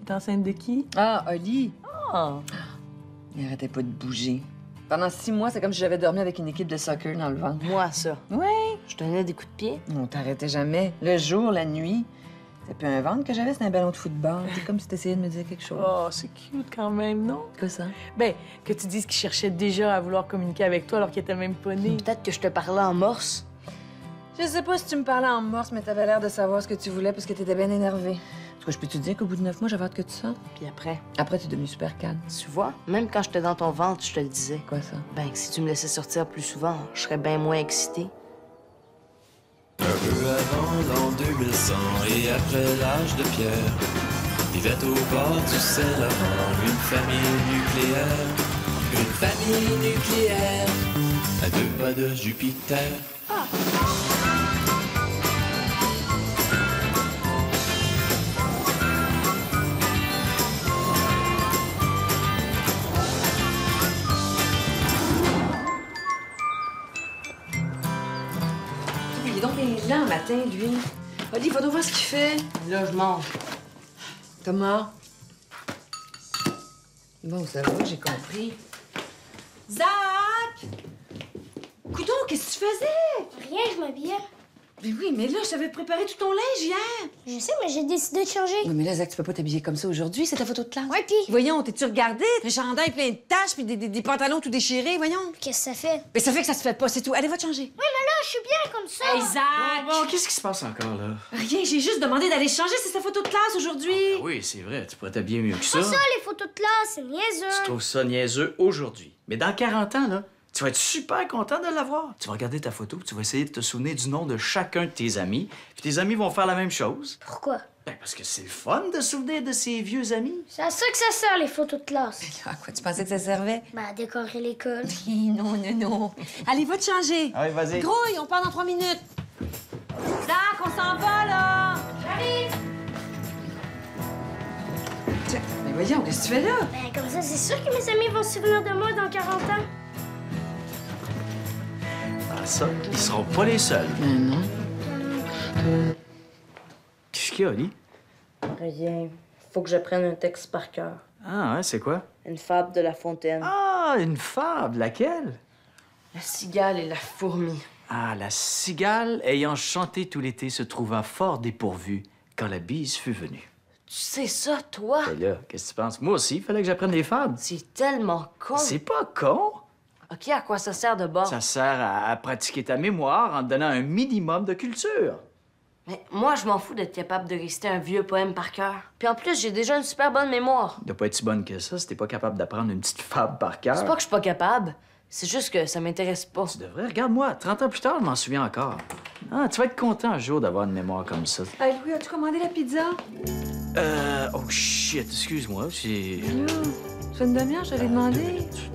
T'es enceinte de qui? Ah, Oli. Ah! Il arrêtait pas de bouger. Pendant 6 mois, c'est comme si j'avais dormi avec une équipe de soccer dans le ventre. Moi, ça. Oui. Je donnais des coups de pied. On t'arrêtait jamais. Le jour, la nuit. C'est plus un ventre que j'avais, c'est un ballon de football. C'est comme si t'essayais de me dire quelque chose. Oh, c'est cute quand même, non? Quoi ça? Ben, que tu dises qu'il cherchait déjà à vouloir communiquer avec toi alors qu'il était même pas né. Peut-être que je te parlais en morse. Je sais pas si tu me parlais en morse, mais t'avais l'air de savoir ce que tu voulais parce que t'étais bien énervé. En tout cas, je peux te dire qu'au bout de 9 mois, j'avais hâte que tu sortes. Puis après, Après, t'es devenu super calme. tu vois, même quand j'étais dans ton ventre, je te le disais. Quoi ça? Ben, que si tu me laissais sortir plus souvent, je serais bien moins excitée. Un peu avant l'an 2100 et après l'âge de pierre, vivait au bord du Saint-Laurent une famille nucléaire. Une famille nucléaire à 2 pas de Jupiter. Il est donc bien lent le matin, lui. Oli, va donc voir ce qu'il fait. Là, je mange. Thomas. Bon, ça va, j'ai compris. Zach! Coudon, qu'est-ce que tu faisais? Rien, je m'habillais. Mais oui, mais là, je t'avais préparé tout ton linge hier. Je sais, mais j'ai décidé de changer. Oui, mais là, Zach, tu peux pas t'habiller comme ça aujourd'hui. C'est ta photo de classe. Ouais, puis Voyons, t'es-tu regardé? Un chandail plein de taches puis des pantalons tout déchirés, voyons. qu'est-ce que ça fait? Mais ça fait que ça se fait pas, c'est tout. Allez, va te changer. Oui, mais là, je suis bien comme ça. Hey, Zach! Bon, qu'est-ce qui se passe encore, là? Rien, j'ai juste demandé d'aller changer. C'est sa photo de classe aujourd'hui. Oui, c'est vrai, tu pourrais t'habiller mieux que ça. Pas ça, les photos de classe, c'est Tu niaiseux. trouves ça niaiseux aujourd'hui. Mais dans 40 ans, là, tu vas être super content de l'avoir. Tu vas regarder ta photo, puis tu vas essayer de te souvenir du nom de chacun de tes amis. Puis tes amis vont faire la même chose. Pourquoi? Ben, parce que c'est le fun de se souvenir de ses vieux amis. C'est à ça que ça sert, les photos de classe. À quoi tu pensais que ça servait? Ben, à décorer l'école. Non, non, non. Allez, va te changer. Allez, vas-y. Grouille, on part dans 3 minutes. Zach, on s'en va, là. J'arrive. Tiens, mais voyons, qu'est-ce que tu fais là? Ben, comme ça, c'est sûr que mes amis vont se souvenir de moi dans 40 ans. Ah, ça, ils seront pas les seuls. Non. Qu'est-ce qu'il y a, Oli? Rien. Faut que j'apprenne un texte par cœur. Ah, ouais, c'est quoi? Une fable de La Fontaine. Ah, une fable. Laquelle? La cigale et la fourmi. Ah, la cigale ayant chanté tout l'été se trouva fort dépourvue quand la bise fut venue. Tu sais ça, toi? Ben là, qu'est-ce que tu penses? Moi aussi, il fallait que j'apprenne des fables. C'est tellement con. C'est pas con. OK, à quoi ça sert de bord? Ça sert à pratiquer ta mémoire en te donnant un minimum de culture. Mais moi, je m'en fous d'être capable de réciter un vieux poème par cœur. Puis en plus, j'ai déjà une super bonne mémoire. Tu dois pas être si bonne que ça si t'es pas capable d'apprendre une petite fable par cœur. C'est pas que je suis pas capable. C'est juste que ça m'intéresse pas. Tu devrais. Regarde-moi, 30 ans plus tard, je m'en souviens encore. Ah, tu vas être content un jour d'avoir une mémoire comme ça. Hey, Louis, as-tu commandé la pizza? Oh shit, excuse-moi, j'ai... Ça fait une demi-heure, je t'avais demandé.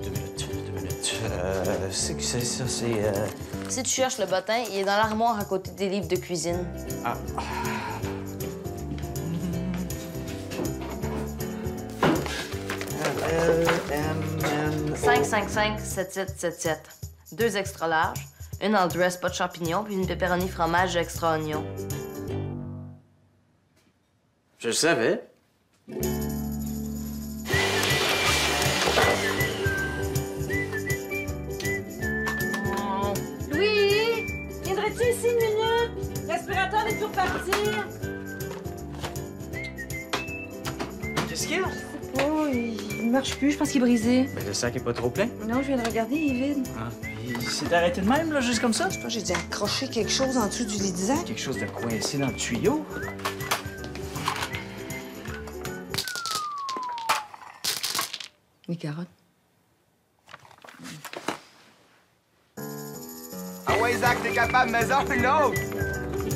Deux minutes. C'est que c'est ça, c'est... Si tu cherches le bottin, il est dans l'armoire à côté des livres de cuisine. Ah. 555-7777. 2 extra larges, une all dress pas de champignons, puis une pepperoni fromage extra oignon. Je le savais. Louis! Viendrais-tu ici une minute? L'aspirateur est pour partir. Qu'est-ce qu'il y a? Oh, il marche plus, je pense qu'il est brisé. Ben, le sac est pas trop plein. Non, je viens de regarder, il est vide. Ah, il s'est arrêté de même, là, juste comme ça? Je pense que j'ai dû accrocher quelque chose en dessous du lit de Zach. Quelque chose de coincé dans le tuyau. Les carottes. Ah ouais, Zach, t'es capable, mets-en un autre!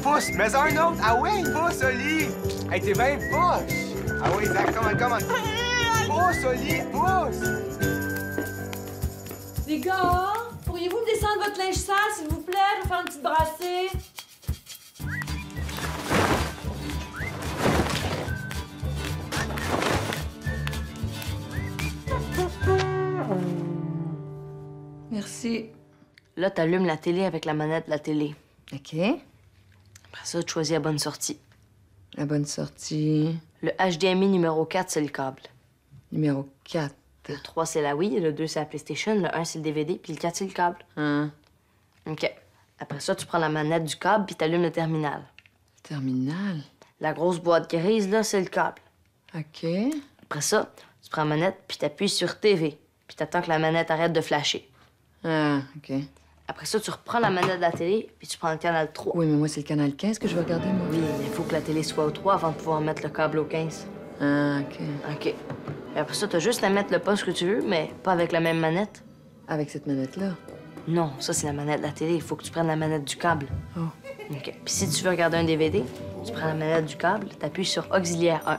Pousse, mets-en un autre! Ah ouais, pousse, Oli! Hey, t'es bien poche! Ah ouais, Zach, comment? Pousse, Oli, pousse! Les gars, pourriez-vous me descendre votre linge sale, s'il vous plaît? Je vais faire une petite brassée. Merci. Là, t'allumes la télé avec la manette de la télé. OK. Après ça, tu choisis la bonne sortie. La bonne sortie. Le HDMI numéro 4, c'est le câble. Numéro 4. Le 3, c'est la Wii. Le 2, c'est la PlayStation. Le 1, c'est le DVD. Puis le 4, c'est le câble. Hein? OK. Après ça, tu prends la manette du câble puis t'allumes le terminal. Terminal. La grosse boîte grise, là, c'est le câble. OK. Après ça, tu prends la manette puis t'appuies sur TV. Puis t'attends que la manette arrête de flasher. Ah, OK. Après ça, tu reprends la manette de la télé puis tu prends le canal 3. Oui, mais moi, c'est le canal 15 que je vais regarder, moi. Oui, mais il faut que la télé soit au 3 avant de pouvoir mettre le câble au 15. Ah, OK. OK. Et après ça, t'as juste à mettre le poste que tu veux, mais pas avec la même manette. Avec cette manette-là. Non, ça, c'est la manette de la télé. Il faut que tu prennes la manette du câble. Oh. OK. Puis si tu veux regarder un DVD, tu prends la manette du câble, t'appuies sur Auxiliaire 1.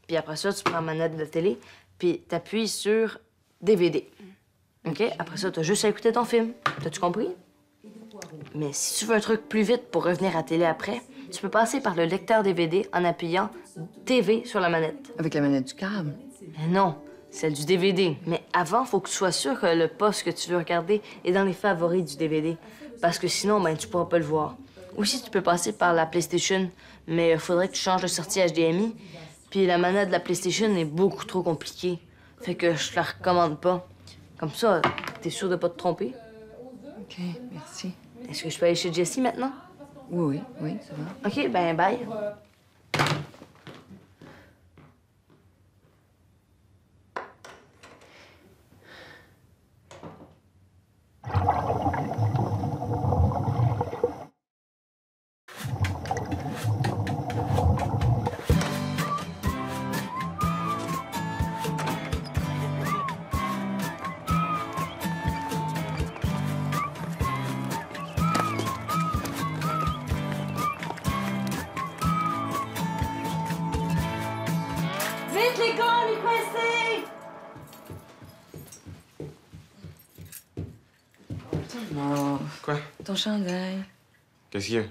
Puis après ça, tu prends la manette de la télé, puis t'appuies sur DVD. OK? Après ça, t'as juste à écouter ton film. T'as-tu compris? Mais si tu veux un truc plus vite pour revenir à la télé après, tu peux passer par le lecteur DVD en appuyant TV sur la manette. Avec la manette du câble. Mais non, celle du DVD. Mais avant, faut que tu sois sûr que le poste que tu veux regarder est dans les favoris du DVD. Parce que sinon, ben, tu pourras pas le voir. Aussi, tu peux passer par la PlayStation, mais il faudrait que tu changes de sortie HDMI. Puis la manette de la PlayStation est beaucoup trop compliquée. Fait que je te la recommande pas. Comme ça, t'es sûr de pas te tromper? OK, merci. Est-ce que je peux aller chez Jessie maintenant? Oui, ça va. OK, ben bye. Vite, les gars, on est coincés! Oh, Quoi? ton chandail. Qu'est-ce qu'il y a?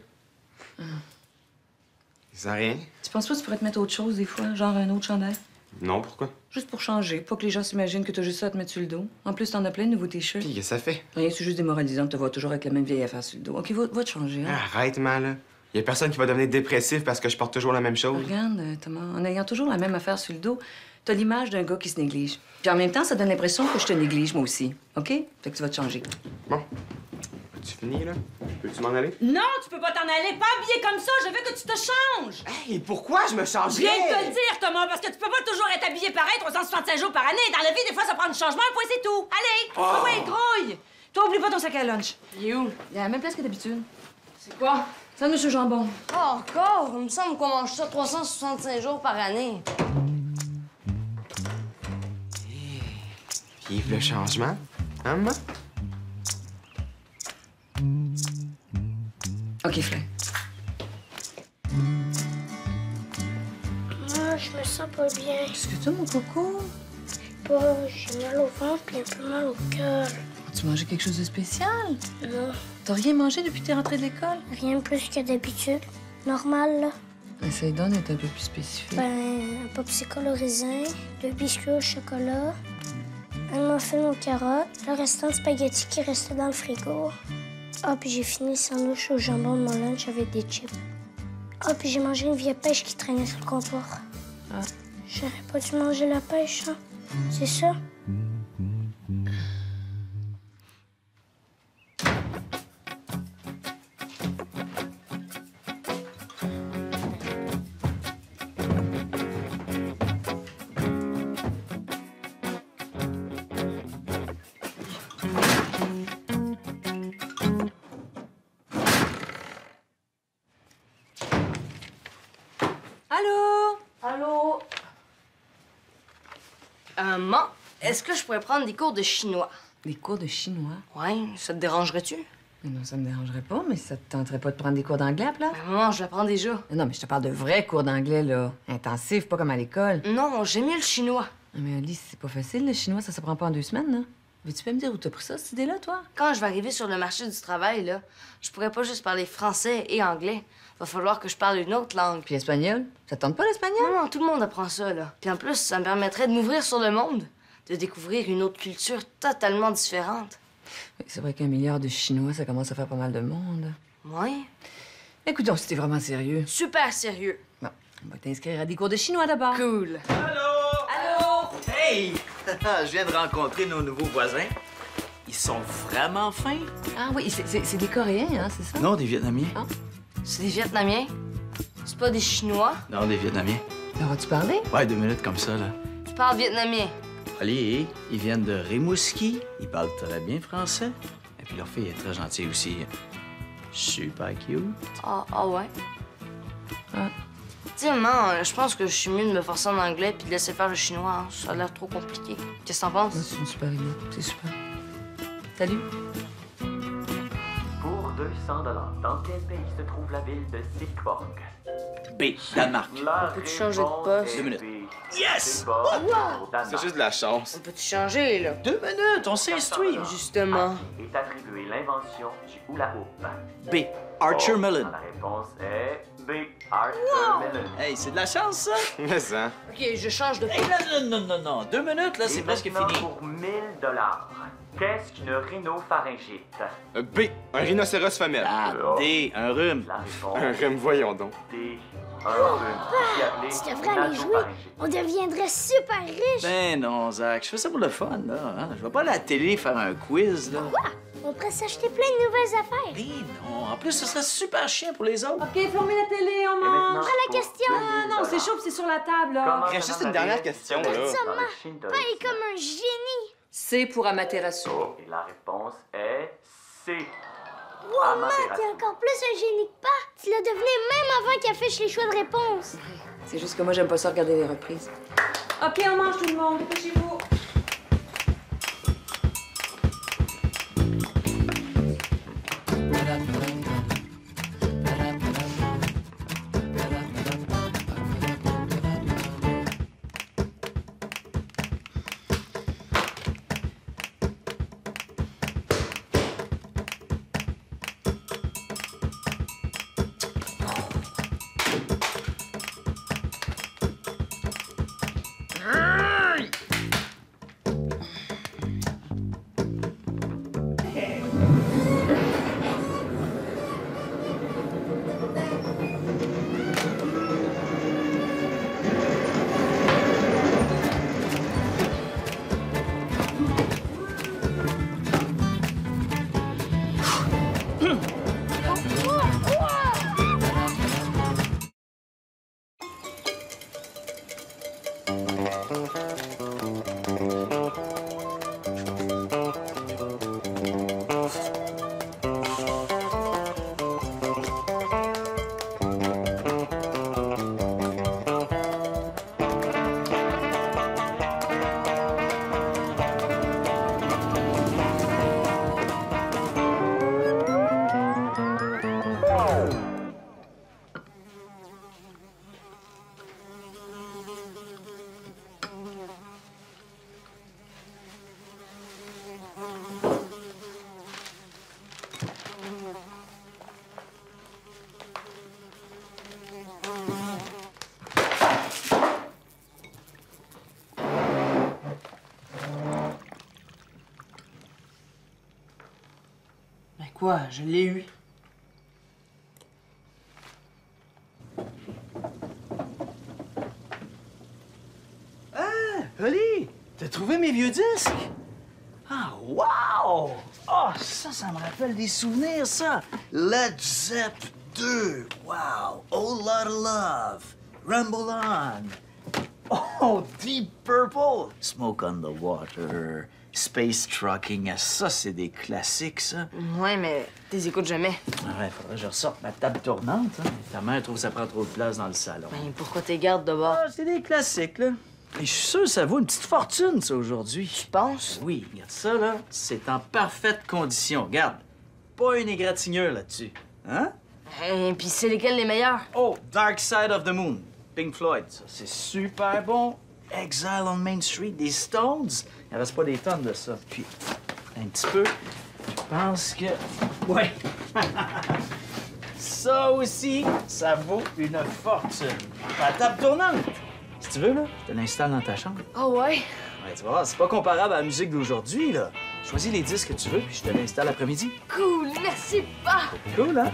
Ça rien? Tu penses pas que tu pourrais te mettre autre chose des fois? Genre un autre chandail? Non, pourquoi? Juste pour changer, pas que les gens s'imaginent que t'as juste ça à te mettre sur le dos. En plus, t'en as plein de nouveaux t-shirts. Puis, qu'est-ce que ça fait? Rien, c'est juste démoralisant de te voir toujours avec la même vieille affaire sur le dos. OK, va te changer, hein? Arrête, mal. Y a personne qui va devenir dépressif parce que je porte toujours la même chose. Regarde, Thomas, en ayant toujours la même affaire sur le dos, t'as l'image d'un gars qui se néglige. Puis en même temps, ça donne l'impression que je te néglige, moi aussi. OK? Fait que tu vas te changer. Bon. Tu finis, là? Peux-tu m'en aller? Non, tu peux pas t'en aller. Pas habillé comme ça. Je veux que tu te changes. Hey, pourquoi je me change? Je viens de te le dire, Thomas, parce que tu peux pas toujours être habillé pareil 365 jours par année. Dans la vie, des fois, ça prend du changement, un point, c'est tout. Allez! Oh. Oui, grouille! Toi, oublie pas ton sac à lunch. Il est où? Il est à la même place que d'habitude. C'est quoi? Sandwich au jambon. Oh, encore? Il me semble qu'on mange ça 365 jours par année. Vive le changement. Hein, maman? OK, Fleur. Moi, je me sens pas bien. Qu'est-ce que t'as, mon coco? J'ai mal au ventre et un peu mal au cœur. As-tu mangé quelque chose de spécial? Non, T'as rien mangé depuis que t'es rentrée de l'école? rien de plus que d'habitude. Normal, là. Essaye donc d'être un peu plus spécifique. Ben, un popsicle au raisin, 2 biscuits au chocolat, un muffin aux carottes, le restant de spaghettis qui restait dans le frigo. Ah, puis j'ai fini le sandwich au jambon de mon lunch avec des chips. Ah, puis j'ai mangé une vieille pêche qui traînait sur le comptoir. Ah. J'aurais pas dû manger la pêche, hein? C'est ça? Allô? Allô? Maman, est-ce que je pourrais prendre des cours de chinois? Des cours de chinois? Ouais, ça te dérangerait-tu? Non, ça me dérangerait pas, mais ça te tenterait pas de prendre des cours d'anglais, là? Ben, maman, je l'apprends déjà. Non, mais je te parle de vrais cours d'anglais, là. Intensifs, pas comme à l'école. Non, j'aime mieux le chinois. Non, mais Alice, c'est pas facile, le chinois, ça s'apprend pas en 2 semaines, là. Veux-tu pas me dire où t'as pris ça, cette idée-là, toi? Quand je vais arriver sur le marché du travail, là, je pourrais pas juste parler français et anglais. Va falloir que je parle une autre langue. Puis l'espagnol? Ça te tente pas, l'espagnol? Non, tout le monde apprend ça, là. Puis en plus, ça me permettrait de m'ouvrir sur le monde, de découvrir une autre culture totalement différente. Oui, c'est vrai qu'un milliard de Chinois, ça commence à faire pas mal de monde. Ouais, Écoute donc, si t'es vraiment sérieux. super sérieux. Bon, On va t'inscrire à des cours de chinois d'abord. Cool. Allô? Hey! Je viens de rencontrer nos nouveaux voisins. Ils sont vraiment fins. Ah oui, c'est des Coréens, hein, c'est ça? Non, des Vietnamiens. Ah. C'est des Vietnamiens? C'est pas des Chinois? Non, des Vietnamiens. Ben, vas-tu parler? Ouais, 2 minutes comme ça, là. Tu parles vietnamien. Allez, ils viennent de Rimouski. Ils parlent très bien français. Et puis leur fille est très gentille aussi. Super cute. Ah ouais? Ah. Tu sais, maman, je pense que je suis mieux de me forcer en anglais puis de laisser faire le chinois. Hein. Ça a l'air trop compliqué. Qu'est-ce que t'en penses? C'est une super idée. C'est super. Salut. Pour 200 $, dans quel pays se trouve la ville de Silkeborg? B, Danemark. Peux-tu changer de poste? 2 minutes. Yes! C'est juste de la chance. On peut-tu changer, là? 2 minutes, on s'instruit. Justement. Est attribuée l'invention du hula hoop. B, Archer Mellon. La réponse est B. Arthur Mellon. Hey, c'est de la chance, ça? Mais ça. OK, je change de Hey, non. 2 minutes, là, c'est Et presque maintenant, fini. pour 1000 $, qu'est-ce qu'une rhinopharyngite? B, un rhinocéros femelle. Ah, D, un rhume. La réponse Un rhume, voyons donc. D. Un rhume, aussi appelé Tu devrais aller jouer. nasopharyngite. On deviendrait super riche. Ben non, Zach, je fais ça pour le fun, là. Hein? Je vais pas à la télé faire un quiz, là. Quoi? On pourrait s'acheter plein de nouvelles affaires. Ben non, en plus, ce serait super chiant pour les autres. OK, fermez la télé, on Et maintenant, mange. pour question. 2000 Non, c'est chaud, puis c'est sur la table, là. Comment Il reste se juste nomme une la dernière ville question, dans là. le Pas shintoïsme? comme un génie. C'est pour Amaterasu. Et la réponse est C. Wow, Matt, t'es encore plus un génie que pas. Tu l'as deviné même avant qu'il affiche les choix de réponse. C'est juste que moi, j'aime pas ça regarder les reprises. OK, on mange tout le monde. Dépêchez-vous. Ben quoi, je l'ai eu. Holly, t'as trouvé mes vieux disques? Ah, wow! Ah, ça me rappelle des souvenirs, ça! Led Zepp 2, wow! Whole Lotta Love, Rumble On, oh, Deep Purple, Smoke on the Water, Space Trucking, ça, c'est des classiques, ça. Ouais, mais t'es écoutes jamais. Ouais, faudrait que je ressorte ma table tournante, hein. Ta mère trouve que ça prend trop de place dans le salon. Ben, pourquoi t'es gardes de bord? Ah, c'est des classiques, là. Et je suis sûr que ça vaut une petite fortune, ça, aujourd'hui. Tu penses? Oui, regarde ça, là. C'est en parfaite condition. Regarde, pas une égratignure là-dessus. Hein? Et puis c'est lesquels les meilleurs? Oh, Dark Side of the Moon, Pink Floyd. Ça, c'est super bon. Exile on Main Street, des Stones. Il reste pas des tonnes de ça. Puis, un petit peu, je pense que... Ouais. Ça aussi, ça vaut une fortune. La table tournante. Si tu veux, là, je te l'installe dans ta chambre. Ah ouais? Ouais, tu vas voir, c'est pas comparable à la musique d'aujourd'hui, là. Choisis les disques que tu veux, puis je te l'installe l'après-midi. Cool, merci pas! Cool, hein?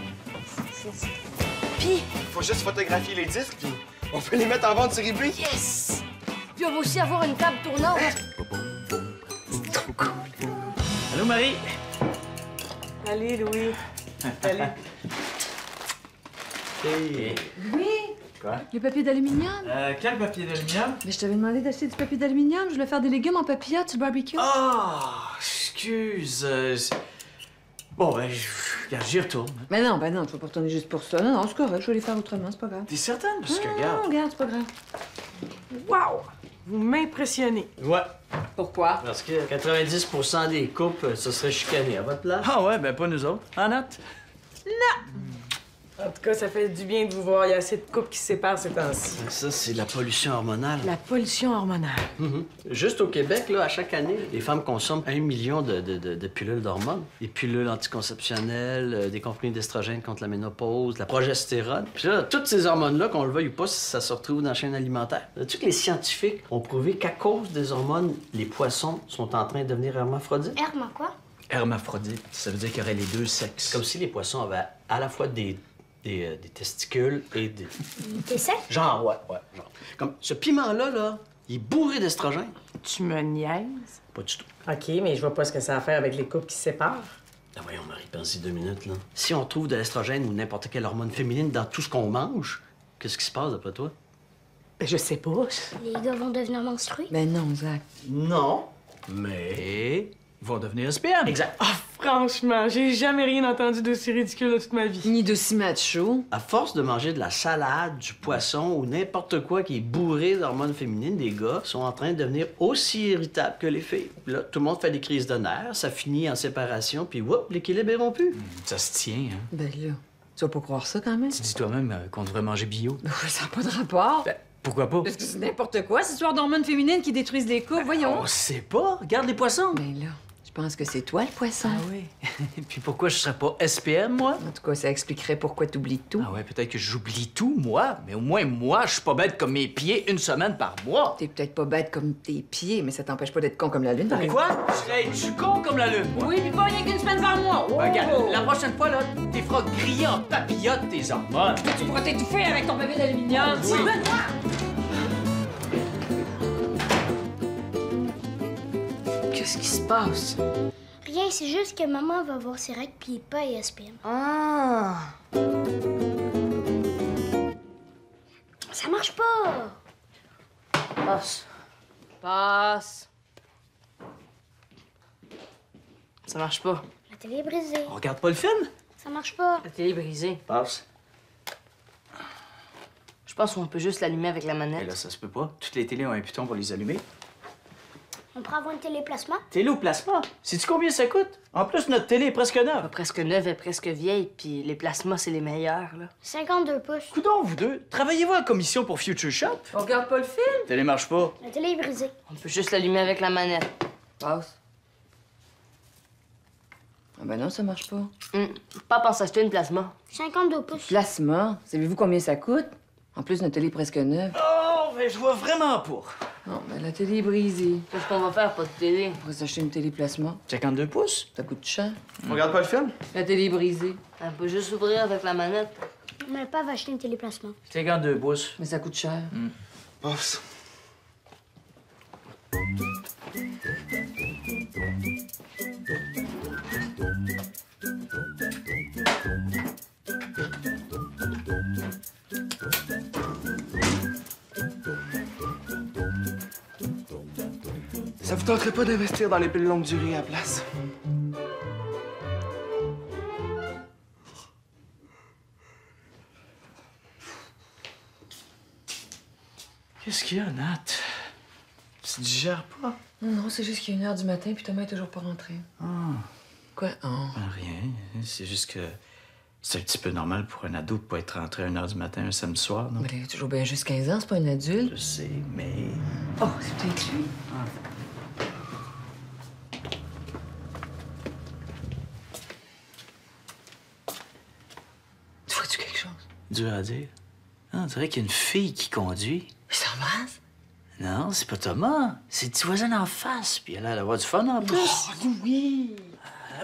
Puis, Faut juste photographier les disques, puis On peut les mettre en vente sur eBay? Yes! Puis on va aussi avoir une table tournante. C'est trop cool. Allô, Marie? Allez, Louis. Salut. Hey. Oui? Quoi? Le papier d'aluminium? Quel papier d'aluminium? Mais je t'avais demandé d'acheter du papier d'aluminium. Je voulais faire des légumes en papillote sur le barbecue. Ah, excuse. Bon, ben, j'y retourne. Mais non, ben non, tu vas pas retourner juste pour ça. Non, non, c'est correct, je vais les faire autrement, c'est pas grave. T'es certaine? Parce que, Non, regarde. regarde, c'est pas grave. Wow! Vous m'impressionnez. Ouais. Pourquoi? Parce que 90% des couples se seraient chicanés à votre place. Ah ouais, ben pas nous autres. En note? En tout cas, ça fait du bien de vous voir. Il y a assez de couples qui se séparent ces temps-ci. Ça, c'est la pollution hormonale. La pollution hormonale. Juste au Québec, là, à chaque année, les femmes consomment 1 million de pilules d'hormones. Des pilules anticonceptionnelles, des comprimés d'estrogène contre la ménopause, la progestérone. Puis là, toutes ces hormones-là, qu'on le veuille ou pas, ça se retrouve dans la chaîne alimentaire. Sais-tu que les scientifiques ont prouvé qu'à cause des hormones, les poissons sont en train de devenir hermaphrodites? Herma quoi? Hermaphrodite, ça veut dire qu'il y aurait les deux sexes. Comme si les poissons avaient à la fois des testicules et des... T'es sec? Genre, ouais, genre. Comme ce piment-là, là, il est bourré d'estrogène. Tu me niaises? Pas du tout. OK, mais je vois pas ce que ça a à faire avec les couples qui se séparent. Ah voyons, Marie, pensez 2 minutes, là. Si on trouve de l'estrogène ou n'importe quelle hormone féminine dans tout ce qu'on mange, qu'est-ce qui se passe d'après toi? Ben, je sais pas. Les gars vont devenir menstrués? Ben non, Zach. Non, mais... Et ils vont devenir SPM. Exact. Ah, franchement, j'ai jamais rien entendu d'aussi ridicule de toute ma vie. Ni d'aussi macho. À force de manger de la salade, du poisson ou n'importe quoi qui est bourré d'hormones féminines, les gars sont en train de devenir aussi irritables que les filles. Puis là, tout le monde fait des crises de nerfs, ça finit en séparation, puis whoop, l'équilibre est rompu. Ça se tient, hein. Ben là, tu vas pas croire ça quand même? Tu dis toi-même qu'on devrait manger bio. Ben oui, ça n'a pas de rapport. Ben, pourquoi pas? Parce que c'est n'importe quoi, cette histoire d'hormones féminines qui détruisent les couples, voyons. On sait pas. Regarde les poissons. Ben là, je pense que c'est toi le poisson. Ah oui. Puis pourquoi je serais pas SPM, moi? En tout cas, ça expliquerait pourquoi t'oublies tout. Ah ouais, peut-être que j'oublie tout, moi. Mais au moins, moi, je suis pas bête comme mes pieds une semaine par mois. T'es peut-être pas bête comme tes pieds, mais ça t'empêche pas d'être con comme la lune. par Quoi? exemple. Je suis con comme la lune, moi. Oui, puis pas rien qu'une semaine par mois. Oh! Ben, regarde, la prochaine fois, là, t'es feras griller en papillote tes hormones. Tu pourras t'étouffer avec ton papier d'aluminium. Oui. Qu'est-ce qui se passe? Rien, c'est juste que maman va voir ses règles puis pas SPM. Ah! Ça marche pas! Passe. Passe. Ça marche pas. La télé est brisée. On regarde pas le film? Ça marche pas. La télé est brisée. Passe. Je pense qu'on peut juste l'allumer avec la Et manette. là, ça se peut pas. Toutes les télés ont un piton pour les allumer. On pourra avoir une téléplasma? Télé au plasma? Sais-tu combien ça coûte? En plus, notre télé est presque Pas neuve. presque neuve et presque vieille, puis les plasmas, c'est les meilleurs, là. 52 pouces. Coudon, vous deux, travaillez-vous en commission pour Future Shop? On regarde pas le film? La télé marche pas. La télé est brisée. On peut juste l'allumer avec la manette. Passe. Ah ben non, ça marche pas. Pas pense acheter une plasma. 52 pouces. Plasma, savez-vous combien ça coûte? En plus, notre télé est presque neuve. Oh, mais je vois vraiment pas. Non, ben la télé est brisée. Qu'est-ce qu'on va faire, pas de télé? On pourrait s'acheter une télé plasma. 52 pouces? Ça coûte cher. On regarde pas le film? La télé est brisée. On peut juste ouvrir avec la manette. Mais pas va acheter une téléplasma. 52 pouces. Mais ça coûte cher. Passe. Ça vous tenterait pas d'investir dans les piles longue durée à la place? Qu'est-ce qu'il y a, Nat? Tu digères pas? Non, c'est juste qu'il est 1h du matin puis Thomas est toujours pas rentré. Ah. Quoi? Oh. Ben, rien. C'est juste que c'est un petit peu normal pour un ado de pas être rentré à 1h du matin un samedi soir, non? Mais il a toujours bien juste 15 ans, c'est pas un adulte. Je sais, mais... Oh, c'est peut-être lui. Tu vois-tu quelque chose? Dur à dire. Ah, on dirait qu'il y a une fille qui conduit. Il s'embrasse? Non, c'est pas Thomas. C'est le petit voisin en face. Puis elle a l'air d'avoir du fun en plus. Oh, oui!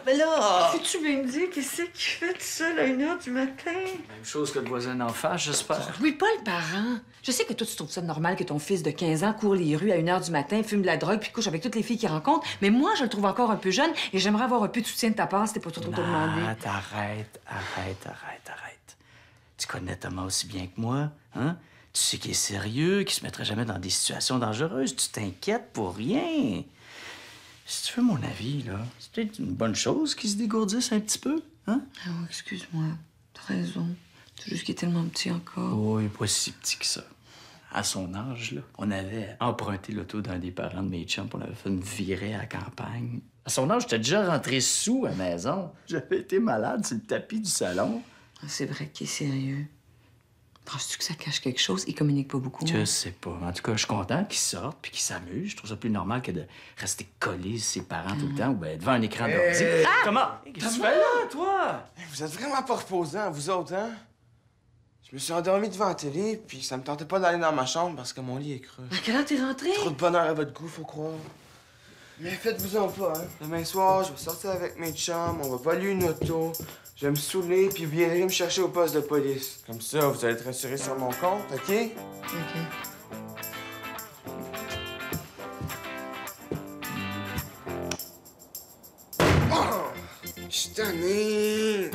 Ben là! Si tu viens me dire qu'est-ce qu'il fait tout seul à 1h du matin? Même chose que le voisin d'en face, j'espère. Louis-Paul, parent. Je sais que toi, tu trouves ça normal que ton fils de 15 ans court les rues à 1h du matin, fume de la drogue puis couche avec toutes les filles qu'il rencontre. Mais moi, je le trouve encore un peu jeune et j'aimerais avoir un peu de soutien de ta part si t'es pas trop te demander. Arrête. Tu connais Thomas aussi bien que moi, hein? Tu sais qu'il est sérieux, qu'il se mettrait jamais dans des situations dangereuses. Tu t'inquiètes pour rien. Si tu veux mon avis, là, c'est peut-être une bonne chose qu'il se dégourdisse un petit peu, hein? Oh, excuse-moi. T'as raison. C'est juste qu'il est tellement petit encore. Oh, il est pas si petit que ça. À son âge, là, on avait emprunté l'auto d'un des parents de mes chums, puis on avait fait une virée à la campagne. À son âge, j'étais déjà rentré sous à la maison. J'avais été malade sur le tapis du salon. C'est vrai qu'il est sérieux. Penses-tu que ça cache quelque chose? Il communique pas beaucoup. Je sais pas. En tout cas, je suis content qu'il sorte puis qu'il s'amuse. Je trouve ça plus normal que de rester collé sur ses parents tout le temps ou bien devant un écran d'ordi. Thomas! Qu'est-ce que tu fais là, toi? Vous êtes vraiment pas reposants, vous autres, hein? Je me suis endormi devant la télé, puis ça me tentait pas d'aller dans ma chambre parce que mon lit est creux. À quelle heure t'es rentré? Trop de bonheur à votre goût, faut croire. Mais faites-vous-en pas, hein? Demain soir, je vais sortir avec mes chums, on va voler une auto, je vais me saouler, puis vous viendrez me chercher au poste de police. Comme ça, vous allez être rassurés sur mon compte, OK? OK. Oh! Je suis tanné!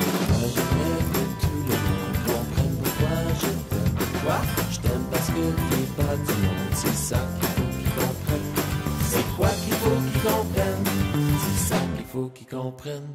J'aimerais que tout le monde comprenne pourquoi je t'aime. Quoi? Je t'aime parce que t'es pas du monde. C'est ça qu'il faut qu'ils comprennent. C'est quoi qu'il faut qu'ils comprennent? C'est ça qu'il faut qu'ils comprennent.